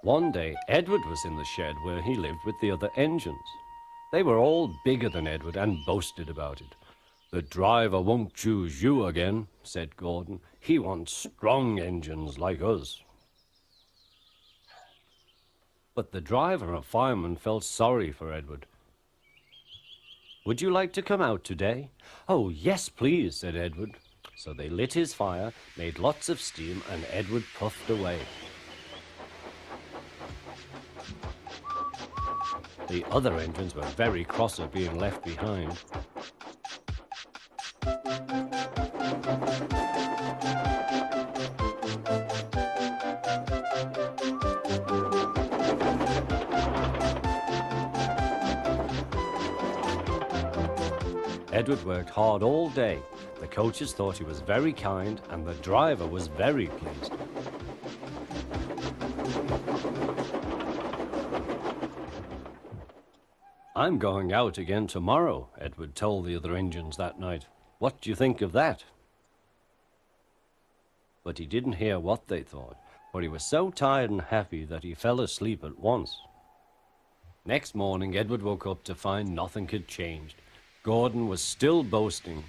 One day, Edward was in the shed where he lived with the other engines. They were all bigger than Edward and boasted about it. "The driver won't choose you again," said Gordon. "He wants strong engines like us." But the driver and fireman felt sorry for Edward. "Would you like to come out today?" "Oh, yes, please," said Edward. So they lit his fire, made lots of steam, and Edward puffed away. The other engines were very cross at being left behind. Edward worked hard all day. The coaches thought he was very kind, and the driver was very pleased. "I'm going out again tomorrow," Edward told the other engines that night. "What do you think of that?" But he didn't hear what they thought, for he was so tired and happy that he fell asleep at once. Next morning, Edward woke up to find nothing had changed. Gordon was still boasting.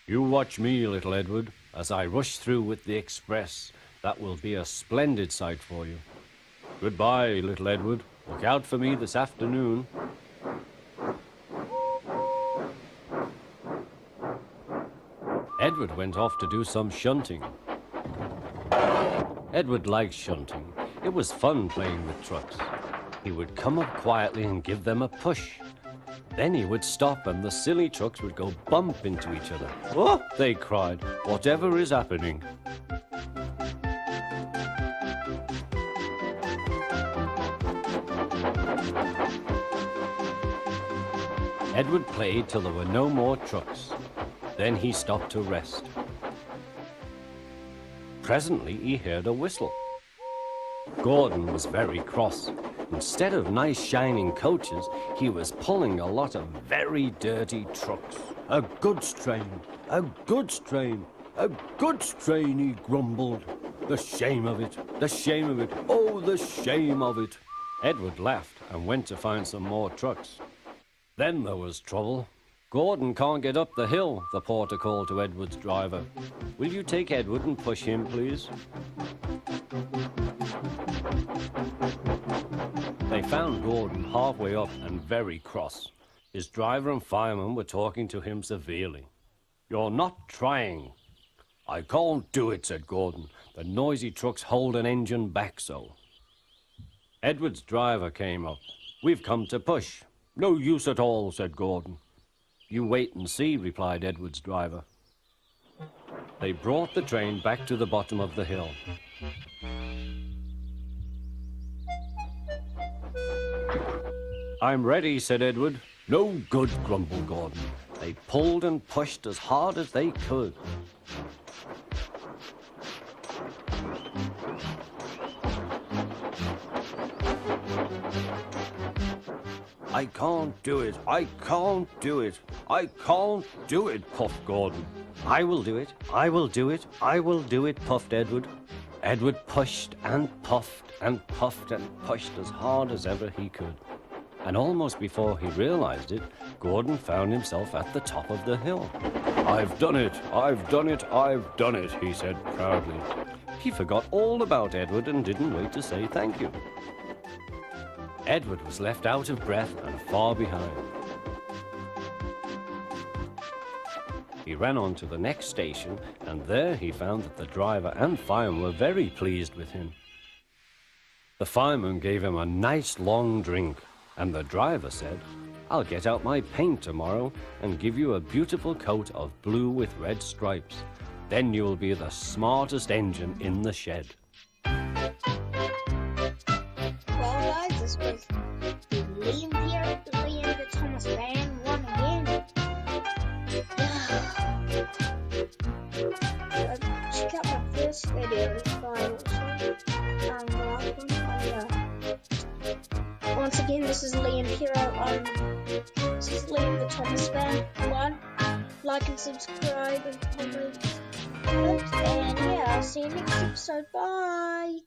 "You watch me, little Edward, as I rush through with the express. That will be a splendid sight for you. Goodbye, little Edward. Look out for me this afternoon." Edward went off to do some shunting. Edward liked shunting. It was fun playing with trucks. He would come up quietly and give them a push. Then he would stop and the silly trucks would go bump into each other. "Oh!" they cried. "Whatever is happening?" Edward played till there were no more trucks. Then he stopped to rest. Presently he heard a whistle. Gordon was very cross. Instead of nice shining coaches, he was pulling a lot of very dirty trucks. "A goods train, a goods train, a goods train," he grumbled. "The shame of it, the shame of it, oh, the shame of it." Edward laughed and went to find some more trucks. Then there was trouble. "Gordon can't get up the hill," the porter called to Edward's driver. "Will you take Edward and push him, please?" They found Gordon halfway up and very cross. His driver and fireman were talking to him severely. "You're not trying." "I can't do it," said Gordon. "The noisy trucks hold an engine back so." Edward's driver came up. "We've come to push." "No use at all," said Gordon. "You wait and see," replied Edward's driver. They brought the train back to the bottom of the hill. "I'm ready," said Edward. "No good," grumbled Gordon. They pulled and pushed as hard as they could. "I can't do it, I can't do it, I can't do it," puffed Gordon. "I will do it, I will do it, I will do it," puffed Edward. Edward pushed and puffed and puffed and pushed as hard as ever he could. And almost before he realized it, Gordon found himself at the top of the hill. "I've done it, I've done it, I've done it," he said proudly. He forgot all about Edward and didn't wait to say thank you. Edward was left out of breath and far behind. He ran on to the next station, and there he found that the driver and fireman were very pleased with him. The fireman gave him a nice long drink, and the driver said, "I'll get out my paint tomorrow and give you a beautiful coat of blue with red stripes. Then you'll be the smartest engine in the shed." Well, guys, this was Liam here, Liam the Thomas Van 1 again. Check out my first video, once again, this is Liam here. This is Liam the Thomas Fan. Like and subscribe and comment. And yeah, I'll see you next episode. Bye.